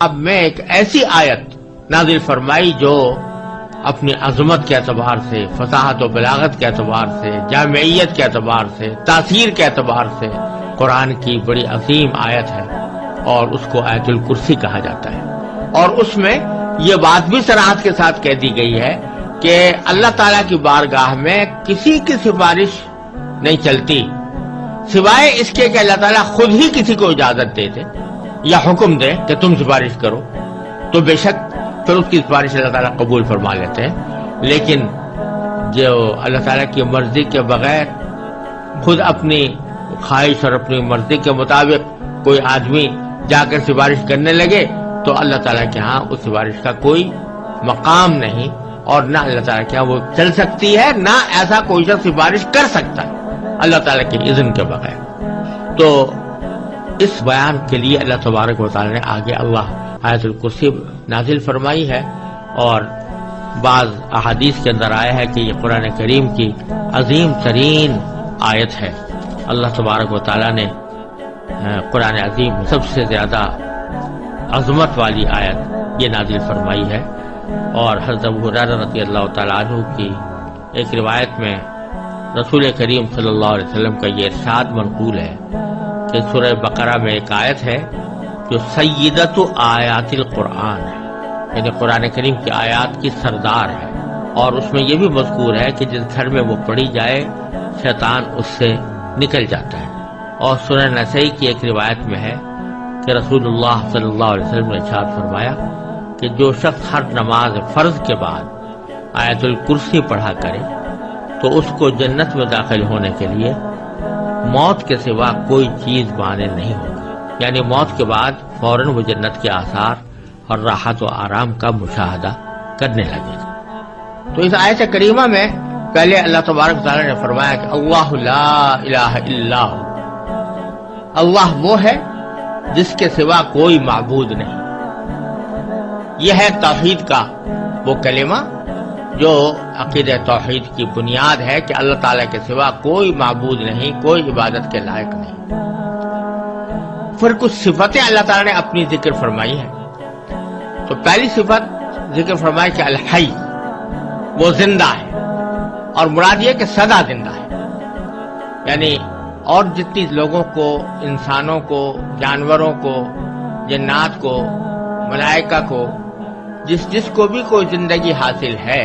اب میں ایک ایسی آیت نازل فرمائی جو اپنی عظمت کے اعتبار سے، فصاحت و بلاغت کے اعتبار سے، جامعیت کے اعتبار سے، تاثیر کے اعتبار سے قرآن کی بڑی عظیم آیت ہے، اور اس کو آیت الکرسی کہا جاتا ہے۔ اور اس میں یہ بات بھی صراحت کے ساتھ کہہ دی گئی ہے کہ اللہ تعالیٰ کی بارگاہ میں کسی کی سفارش نہیں چلتی سوائے اس کے کہ اللہ تعالیٰ خود ہی کسی کو اجازت دے دے یا حکم دے کہ تم سفارش کرو، تو بے شک پھر اس کی سفارش اللہ تعالیٰ قبول فرما لیتے ہیں۔ لیکن جو اللہ تعالیٰ کی مرضی کے بغیر خود اپنی خواہش اور اپنی مرضی کے مطابق کوئی آدمی جا کر سفارش کرنے لگے تو اللہ تعالیٰ کے ہاں اس سفارش کا کوئی مقام نہیں، اور نہ اللہ تعالیٰ کے ہاں وہ چل سکتی ہے، نہ ایسا کوئی شخص سفارش کر سکتا ہے اللہ تعالیٰ کے اذن کے بغیر۔ تو اس بیان کے لیے اللہ تبارک و تعالیٰ نے آگے اللہ آیت الکرسی نازل فرمائی ہے، اور بعض احادیث کے اندر آیا ہے کہ یہ قرآن کریم کی عظیم ترین آیت ہے۔ اللہ تبارک و تعالیٰ نے قرآن عظیم سب سے زیادہ عظمت والی آیت یہ نازل فرمائی ہے، اور حضرت ابو ہریرہ رضی اللہ تعالیٰ عنہ کی ایک روایت میں رسول کریم صلی اللہ علیہ وسلم کا یہ ارشاد منقول ہے کہ سورہ بقرہ میں ایک آیت ہے جو سیدۃ آیات القرآن ہے، یعنی قرآن کریم کی آیات کی سردار ہے، اور اس میں یہ بھی مذکور ہے کہ جس گھر میں وہ پڑھی جائے شیطان اس سے نکل جاتا ہے۔ اور سنن نسائی کی ایک روایت میں ہے کہ رسول اللہ صلی اللہ علیہ وسلم نے ارشاد فرمایا کہ جو شخص ہر نماز فرض کے بعد آیت الکرسی پڑھا کرے تو اس کو جنت میں داخل ہونے کے لیے موت کے سوا کوئی چیز مانع نہیں ہوگی، یعنی موت کے بعد فوراً وہ جنت کے آثار اور راحت و آرام کا مشاہدہ کرنے لگے گا۔ تو اس آیت کریمہ میں پہلے اللہ تبارک تعالیٰ نے فرمایا کہ اللہ لا الہ الا ہو، اللہ وہ ہے جس کے سوا کوئی معبود نہیں۔ یہ ہے توحید کا وہ کلمہ جو عقیدہ توحید کی بنیاد ہے کہ اللہ تعالیٰ کے سوا کوئی معبود نہیں، کوئی عبادت کے لائق نہیں۔ پھر کچھ صفتیں اللہ تعالیٰ نے اپنی ذکر فرمائی ہیں۔ تو پہلی صفت ذکر فرمائی کہ الحی، وہ زندہ ہے، اور مراد یہ کہ سدا زندہ ہے، یعنی اور جتنی لوگوں کو، انسانوں کو، جانوروں کو، جنات کو، ملائکہ کو، جس کو بھی کوئی زندگی حاصل ہے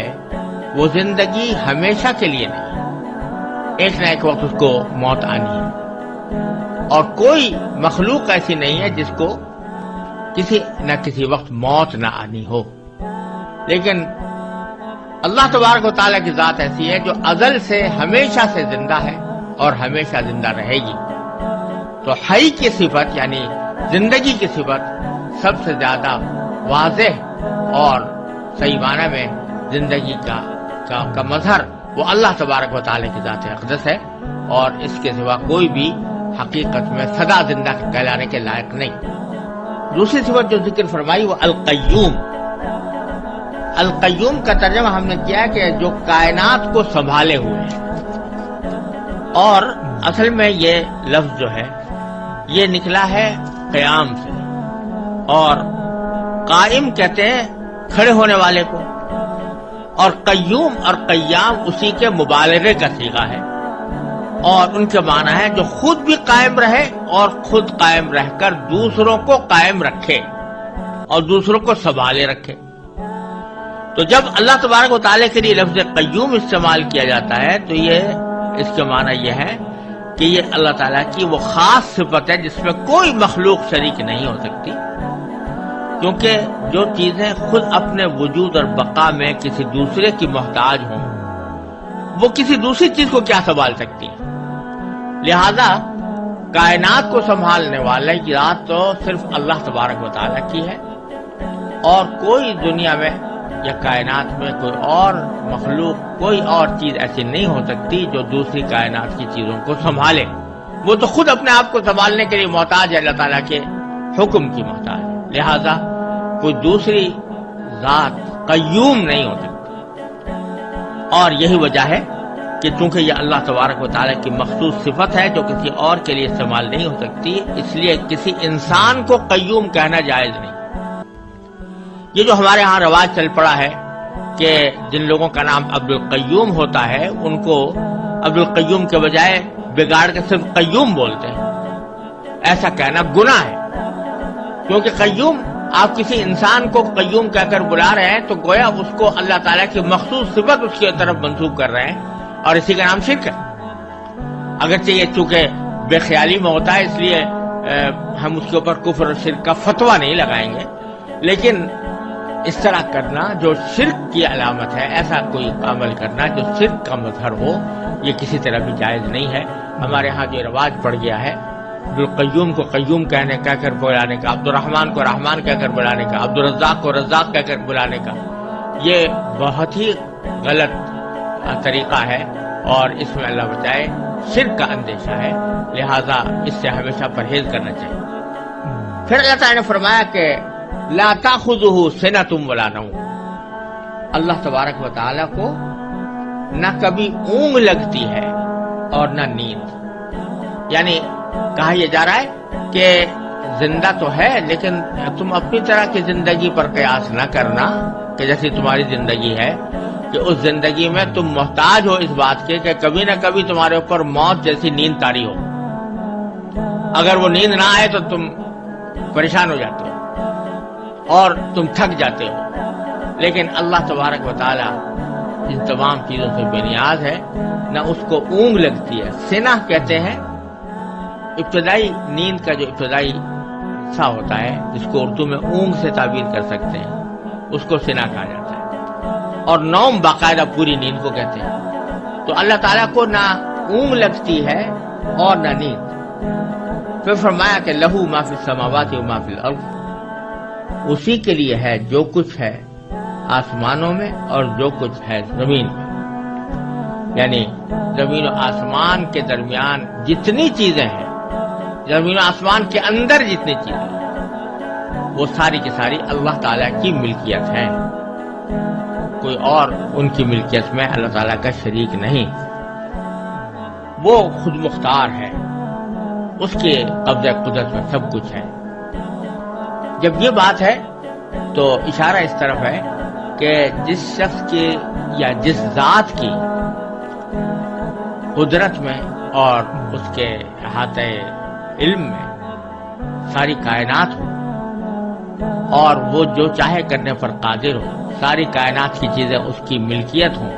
وہ زندگی ہمیشہ کے لیے نہیں، ایک نہ ایک وقت اس کو موت آنی ہے، اور کوئی مخلوق ایسی نہیں ہے جس کو کسی نہ کسی وقت موت نہ آنی ہو۔ لیکن اللہ تبارک و تعالیٰ کی ذات ایسی ہے جو ازل سے ہمیشہ سے زندہ ہے اور ہمیشہ زندہ رہے گی۔ تو حی کی صفت یعنی زندگی کی صفت سب سے زیادہ واضح اور صحیح معنی میں زندگی کا مظہر وہ اللہ تبارک و تعالیٰ کی ذات اقدس ہے، اور اس کے سوا کوئی بھی حقیقت میں سدا زندہ کہلانے کے لائق نہیں۔ دوسری صفت جو ذکر فرمائی وہ القیوم۔ القیوم کا ترجمہ ہم نے کیا کہ جو کائنات کو سنبھالے ہوئے ہیں، اور اصل میں یہ لفظ جو ہے یہ نکلا ہے قیام سے، اور قائم کہتے ہیں کھڑے ہونے والے کو، اور قیوم اور قیام اسی کے مبالغے کا صیغہ ہے، اور ان کے معنی ہے جو خود بھی قائم رہے اور خود قائم رہ کر دوسروں کو قائم رکھے اور دوسروں کو سنبھالے رکھے۔ تو جب اللہ تبارک و تعالیٰ کے لیے لفظ قیوم استعمال کیا جاتا ہے تو اس کے معنی یہ ہے کہ یہ اللہ تعالیٰ کی وہ خاص صفت ہے جس میں کوئی مخلوق شریک نہیں ہو سکتی، کیونکہ جو چیزیں خود اپنے وجود اور بقا میں کسی دوسرے کی محتاج ہوں وہ کسی دوسری چیز کو کیا سنبھال سکتی ہیں۔ لہذا کائنات کو سنبھالنے والے کی ذات تو صرف اللہ تبارک و تعالیٰ کی ہے، اور کوئی دنیا میں یا کائنات میں کوئی اور مخلوق، کوئی اور چیز ایسی نہیں ہو سکتی جو دوسری کائنات کی چیزوں کو سنبھالے۔ وہ تو خود اپنے آپ کو سنبھالنے کے لیے محتاج ہے، اللہ تعالیٰ کے حکم کی محتاج ہے، لہذا کوئی دوسری ذات قیوم نہیں ہو سکتی۔ اور یہی وجہ ہے کہ چونکہ یہ اللہ تبارک و تعالیٰ کی مخصوص صفت ہے جو کسی اور کے لیے استعمال نہیں ہو سکتی، اس لیے کسی انسان کو قیوم کہنا جائز نہیں، یہ جو ہمارے ہاں رواج چل پڑا ہے کہ جن لوگوں کا نام عبد القیوم ہوتا ہے ان کو عبد القیوم کے بجائے بگاڑ کے صرف قیوم بولتے ہیں، ایسا کہنا گناہ ہے، کیونکہ قیوم، آپ کسی انسان کو قیوم کہہ کر بلا رہے ہیں تو گویا اس کو اللہ تعالیٰ کی مخصوص صفت اس کی طرف منسوب کر رہے ہیں، اور اسی کا نام شرک ہے۔ اگرچہ یہ چونکہ بے خیالی میں ہوتا ہے اس لیے ہم اس کے اوپر کفر اور شرک کا فتویٰ نہیں لگائیں گے، لیکن اس طرح کرنا جو شرک کی علامت ہے، ایسا کوئی عمل کرنا جو شرک کا مظہر ہو، یہ کسی طرح بھی جائز نہیں ہے۔ ہمارے ہاں جو رواج پڑ گیا ہے عبدالقیوم کو قیوم کہہ کر بلانے کا، عبد الرحمن کو رحمان کہہ کر بلانے کا، عبد الرزاق کو رزاق کہہ کر بلانے کا، یہ بہت ہی غلط طریقہ ہے، اور اس میں اللہ بچائے شرک کا اندیشہ ہے، لہذا اس سے ہمیشہ پرہیز کرنا چاہیے۔ پھر اللہ تعالیٰ نے فرمایا کہ لا تاخذہ سنۃ ولا نوم، اللہ تبارک و تعالیٰ کو نہ کبھی اونگ لگتی ہے اور نہ نیند، یعنی کہا یہ جا رہا ہے کہ زندہ تو ہے لیکن تم اپنی طرح کی زندگی پر قیاس نہ کرنا کہ جیسی تمہاری زندگی ہے، کہ اس زندگی میں تم محتاج ہو اس بات کے کہ کبھی نہ کبھی تمہارے اوپر موت جیسی نیند طاری ہو، اگر وہ نیند نہ آئے تو تم پریشان ہو جاتے ہو اور تم تھک جاتے ہو، لیکن اللہ تبارک و تعالی ان تمام چیزوں سے بے نیاز ہے، نہ اس کو اونگ لگتی ہے۔ سنہ کہتے ہیں ابتدائی نیند کا جو ابتدائی حصہ ہوتا ہے، جس کو اردو میں اونگ سے تعبیر کر سکتے ہیں، اس کو سنہ کہا جاتا ہے، اور نوم باقاعدہ پوری نیند کو کہتے ہیں۔ تو اللہ تعالیٰ کو نہ اونگ لگتی ہے اور نہ نیند۔ پھر فرمایا کہ لہو ما فی السماوات و ما فی الارض، اسی کے لیے ہے جو کچھ ہے آسمانوں میں اور جو کچھ ہے زمین میں، یعنی زمین و آسمان کے درمیان جتنی چیزیں ہیں، زمین و آسمان کے اندر جتنی چیزیں ہیں، وہ ساری کی ساری اللہ تعالیٰ کی ملکیت ہیں، کوئی اور ان کی ملکیت میں اللہ تعالیٰ کا شریک نہیں، وہ خود مختار ہے، اس کے قبضہ قدرت میں سب کچھ ہے۔ جب یہ بات ہے تو اشارہ اس طرف ہے کہ جس شخص کی یا جس ذات کی قدرت میں اور اس کے احاطہ علم میں ساری کائنات ہو، اور وہ جو چاہے کرنے پر قادر ہو، ساری کائنات کی چیزیں اس کی ملکیت ہوں،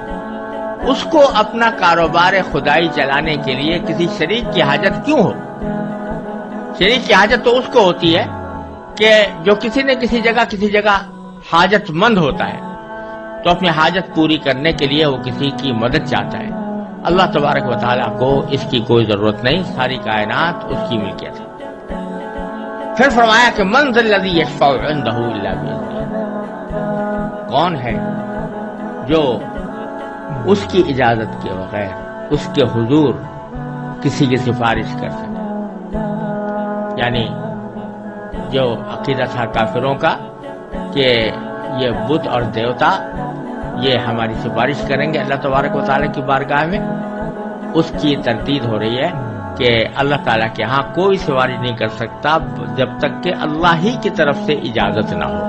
اس کو اپنا کاروبار خدائی چلانے کے لیے کسی شریک کی حاجت کیوں ہو؟ شریک کی حاجت تو اس کو ہوتی ہے کہ جو کسی نہ کسی جگہ حاجت مند ہوتا ہے، تو اپنی حاجت پوری کرنے کے لیے وہ کسی کی مدد چاہتا ہے۔ اللہ تبارک و تعالیٰ کو اس کی کوئی ضرورت نہیں، ساری کائنات اس کی ملکیت ہے۔ پھر فرمایا کہ من ذا الذی یشفع عندہ الا بإذنہ، کون ہے جو اس کی اجازت کے بغیر اس کے حضور کسی کی سفارش کر سکے؟ یعنی جو عقیدہ تھا کافروں کا کہ یہ بت اور دیوتا یہ ہماری سفارش کریں گے اللہ تبارک و تعالیٰ کی بارگاہ میں، اس کی تردید ہو رہی ہے کہ اللہ تعالیٰ کے ہاں کوئی سفارش نہیں کر سکتا جب تک کہ اللہ ہی کی طرف سے اجازت نہ ہو۔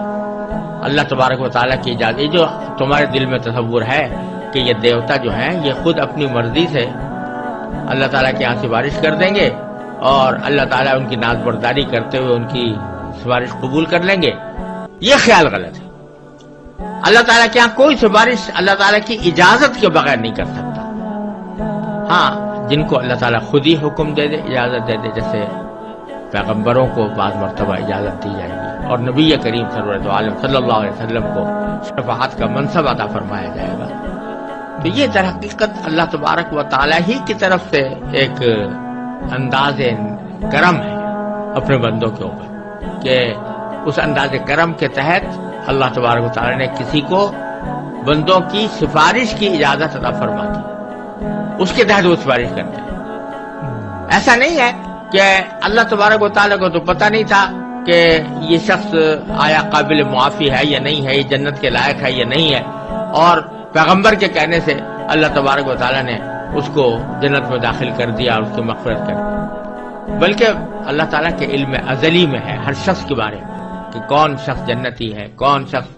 اللہ تبارک و تعالیٰ کی اجازت، یہ جو تمہارے دل میں تصور ہے کہ یہ دیوتا جو ہیں یہ خود اپنی مرضی سے اللہ تعالیٰ کے ہاں سفارش کر دیں گے اور اللہ تعالیٰ ان کی ناز برداری کرتے ہوئے ان کی سفارش قبول کر لیں گے، یہ خیال غلط ہے۔ اللہ تعالیٰ کے ہاں کوئی سفارش اللہ تعالیٰ کی اجازت کے بغیر نہیں کر سکتا۔ ہاں، جن کو اللہ تعالیٰ خود ہی حکم دے دے، اجازت دے دے، جیسے پیغمبروں کو بعض مرتبہ اجازت دی جائے گی، اور نبی کریم صلی اللہ علیہ وسلم کو شفاعت کا منصب عطا فرمایا جائے گا، تو یہ در حقیقت اللہ تبارک و تعالیٰ ہی کی طرف سے ایک انداز کرم ہے اپنے بندوں کے اوپر، کہ اس انداز کرم کے تحت اللہ تبارک و تعالیٰ نے کسی کو بندوں کی سفارش کی اجازت عطا فرما دی، اس کے تحت وہ سفارش کرتے ہیں۔ ایسا نہیں ہے کہ اللہ تبارک و تعالیٰ کو تو پتہ نہیں تھا کہ یہ شخص آیا قابل معافی ہے یا نہیں ہے، یہ جنت کے لائق ہے یا نہیں ہے، اور پیغمبر کے کہنے سے اللہ تبارک و تعالیٰ نے اس کو جنت میں داخل کر دیا اور اس کی مغفرت کر دی، بلکہ اللہ تعالیٰ کے علم ازلی میں ہے ہر شخص کے بارے میں کہ کون شخص جنتی ہے، کون شخص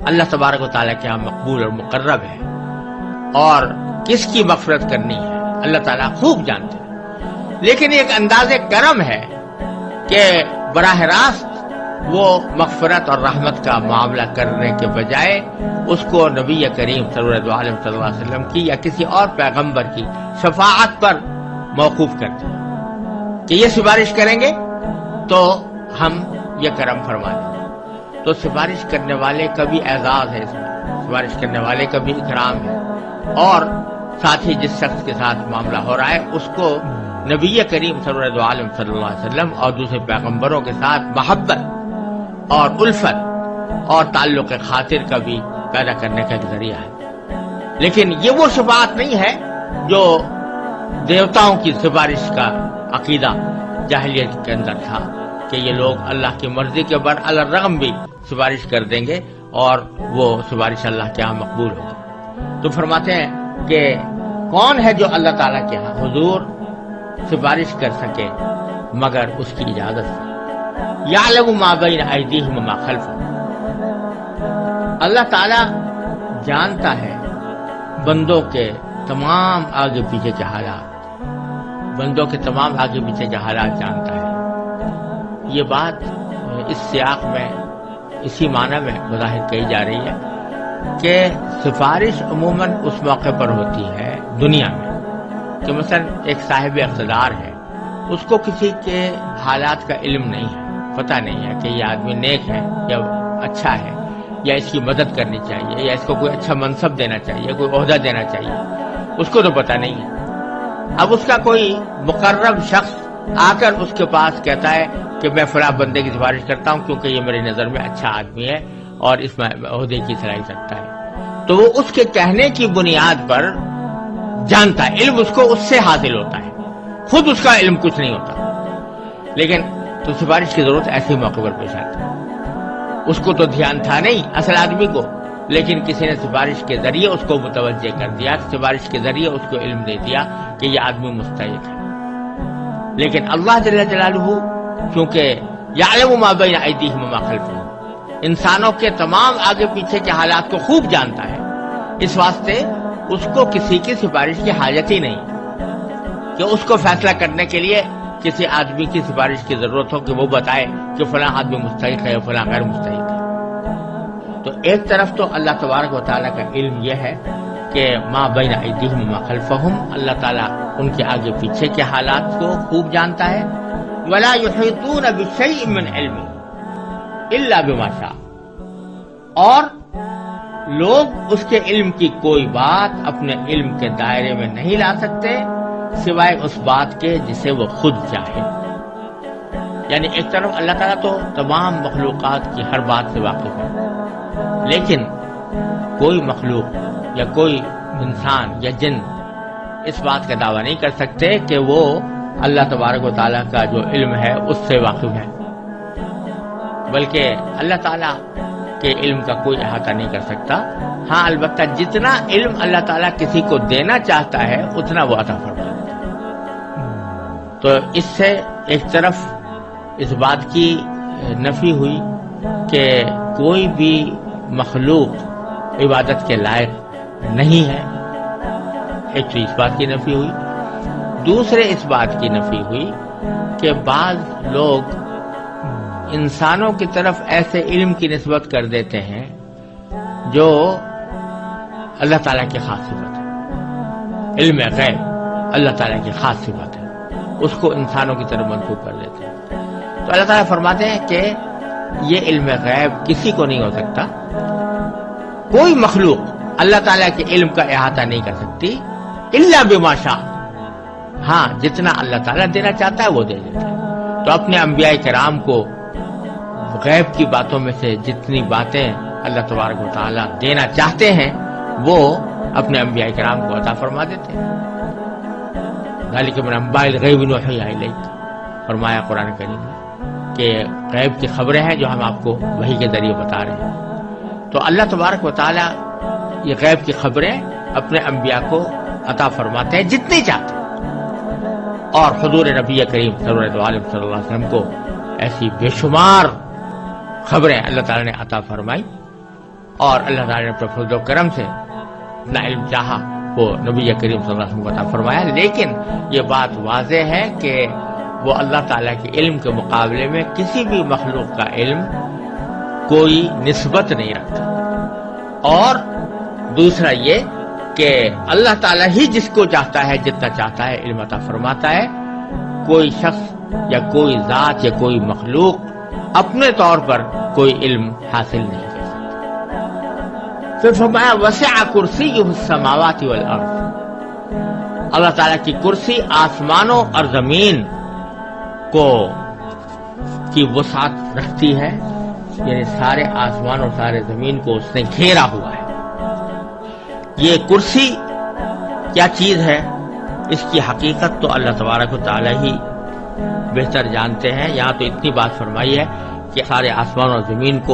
اللہ تبارک و تعالیٰ کے یہاں مقبول اور مقرب ہے، اور کس کی مغفرت کرنی ہے اللہ تعالیٰ خوب جانتے ہیں۔ لیکن ایک انداز کرم ہے کہ براہ راست وہ مغفرت اور رحمت کا معاملہ کرنے کے بجائے اس کو نبی کریم صلی اللہ علیہ وسلم کی یا کسی اور پیغمبر کی شفاعت پر موقوف کرتے ہیں کہ یہ سفارش کریں گے تو ہم یہ کرم فرما دیں گے۔ تو سفارش کرنے والے کا بھی اعزاز ہے، اس میں سفارش کرنے والے کا بھی اکرام ہے، اور ساتھ ہی جس شخص کے ساتھ معاملہ ہو رہا ہے اس کو نبی کریم صلی اللہ علیہ وسلم اور دوسرے پیغمبروں کے ساتھ محبت اور الفت اور تعلق خاطر کا بھی پیدا کرنے کا ایک ذریعہ ہے۔ لیکن یہ وہ شفاعت نہیں ہے جو دیوتاؤں کی سفارش کا عقیدہ جاہلیت کے اندر تھا کہ یہ لوگ اللہ کی مرضی کے برالرغم بھی سفارش کر دیں گے اور وہ سفارش اللہ کے یہاں مقبول ہوگی۔ تو فرماتے ہیں کہ کون ہے جو اللہ تعالیٰ کے یہاں حضور سفارش کر سکے مگر اس کی اجازت سے۔ یعلم ما بین ایدیہم وما خلفہم، اللہ تعالیٰ جانتا ہے بندوں کے تمام آگے پیچھے کے حالات، بندوں کے تمام آگے پیچھے کے حالات جانتا ہے۔ یہ بات اس سیاق میں اسی معنی میں بظاہر کہی جا رہی ہے کہ سفارش عموماً اس موقع پر ہوتی ہے دنیا میں کہ مثلا ایک صاحب اقتدار ہے، اس کو کسی کے حالات کا علم نہیں ہے، پتہ نہیں ہے کہ یہ آدمی نیک ہے یا اچھا ہے یا اس کی مدد کرنی چاہیے یا اس کو کوئی اچھا منصب دینا چاہیے، کوئی عہدہ دینا چاہیے، اس کو تو پتہ نہیں ہے۔ اب اس کا کوئی مقرب شخص آ کر اس کے پاس کہتا ہے کہ میں فلاں بندے کی سفارش کرتا ہوں کیونکہ یہ میری نظر میں اچھا آدمی ہے اور اس میں عہدے کی صلاحیت رکھتا ہے، تو وہ اس کے کہنے کی بنیاد پر جانتا ہے، علم اس کو اس سے حاصل ہوتا ہے، خود اس کا علم کچھ نہیں ہوتا۔ لیکن تو سفارش کی ضرورت ایسے موقع پر پیش آتی ہے، اس کو تو دھیان تھا نہیں اصل آدمی کو، لیکن کسی نے سفارش کے ذریعے اس کو متوجہ کر دیا، سفارش کے ذریعے اس کو علم دے دیا کہ یہ آدمی مستحق ہے۔ لیکن اللہ جل جلالہ کیونکہ یعلم ما بین ایدیہم وما خلفہم، انسانوں کے تمام آگے پیچھے کے حالات کو خوب جانتا ہے، اس واسطے اس کو کسی کی سفارش کی حاجت ہی نہیں کہ اس کو فیصلہ کرنے کے لیے کسی آدمی کی سفارش کی ضرورت ہو کہ وہ بتائے کہ فلاں آدمی مستحق ہے فلاں غیر مستحق ہے۔ تو ایک طرف تو اللہ تبارک و تعالیٰ کا علم یہ ہے کہ ما بین ایدیہم وما خلفہم، اللہ تعالیٰ ان کے آگے پیچھے کے حالات کو خوب جانتا ہے۔ ولا یحیطون بشیء من علمہ الا بما شاء، اور لوگ اس کے علم کی کوئی بات اپنے علم کے دائرے میں نہیں لا سکتے سوائے اس بات کے جسے وہ خود چاہے۔ یعنی ایک طرف اللہ تعالیٰ تو تمام مخلوقات کی ہر بات سے واقف ہے، لیکن کوئی مخلوق یا کوئی انسان یا جن اس بات کا دعویٰ نہیں کر سکتے کہ وہ اللہ تبارک و تعالیٰ کا جو علم ہے اس سے واقف ہے، بلکہ اللہ تعالیٰ کے علم کا کوئی احاطہ نہیں کر سکتا۔ ہاں البتہ جتنا علم اللہ تعالیٰ کسی کو دینا چاہتا ہے اتنا وہ عطا فرما دیتا ہے۔ تو اس سے ایک طرف اس بات کی نفی ہوئی کہ کوئی بھی مخلوق عبادت کے لائق نہیں ہے، ایک تو اس بات کی نفی ہوئی، دوسرے اس بات کی نفی ہوئی کہ بعض لوگ انسانوں کی طرف ایسے علم کی نسبت کر دیتے ہیں جو اللہ تعالیٰ کی خاص صفت ہے، علم غیب اللہ تعالیٰ کی خاص صفت ہے، اس کو انسانوں کی طرف منسوب کر دیتے ہیں۔ تو اللہ تعالیٰ فرماتے ہیں کہ یہ علم غیب کسی کو نہیں ہو سکتا، کوئی مخلوق اللہ تعالیٰ کے علم کا احاطہ نہیں کر سکتی الا بما شاء، ہاں جتنا اللہ تعالیٰ دینا چاہتا ہے وہ دے دیتا ہے۔ تو اپنے انبیاء کرام کو غیب کی باتوں میں سے جتنی باتیں اللہ تبارک و تعالیٰ دینا چاہتے ہیں وہ اپنے انبیاء کرام کو عطا فرما دیتے ہیں۔ ذالک من انباء الغیب نوحی الیک، فرمایا قرآن کریم میں کہ غیب کی خبریں ہیں جو ہم آپ کو وحی کے ذریعے بتا رہے ہیں۔ تو اللہ تبارک و تعالیٰ یہ غیب کی خبریں اپنے انبیاء کو عطا فرماتے ہیں جتنی چاہتے ہیں، اور حضور نبی کریم صلی اللہ علیہ وسلم کو ایسی بے شمار خبریں اللہ تعالیٰ نے عطا فرمائی اور اللہ تعالیٰ نے اپنے فضل و کرم سے اپنا علم چاہا وہ نبی کریم صلی اللہ علیہ وسلم کو عطا فرمایا، لیکن یہ بات واضح ہے کہ وہ اللہ تعالیٰ کے علم کے مقابلے میں کسی بھی مخلوق کا علم کوئی نسبت نہیں رکھتا۔ اور دوسرا یہ کہ اللہ تعالیٰ ہی جس کو چاہتا ہے جتنا چاہتا ہے علم عطا فرماتا ہے، کوئی شخص یا کوئی ذات یا کوئی مخلوق اپنے طور پر کوئی علم حاصل نہیں کر سکتا۔ پھر فرمایا وسع کرسیہ السماوات والارض، اللہ تعالیٰ کی کرسی آسمانوں اور زمین کو کی وسعت رکھتی ہے، یعنی سارے آسمان اور سارے زمین کو اس نے گھیرا ہوا ہے۔ یہ کرسی کیا چیز ہے، اس کی حقیقت تو اللہ تبارک و تعالیٰ ہی بہتر جانتے ہیں۔ یہاں تو اتنی بات فرمائی ہے کہ سارے آسمان اور زمین کو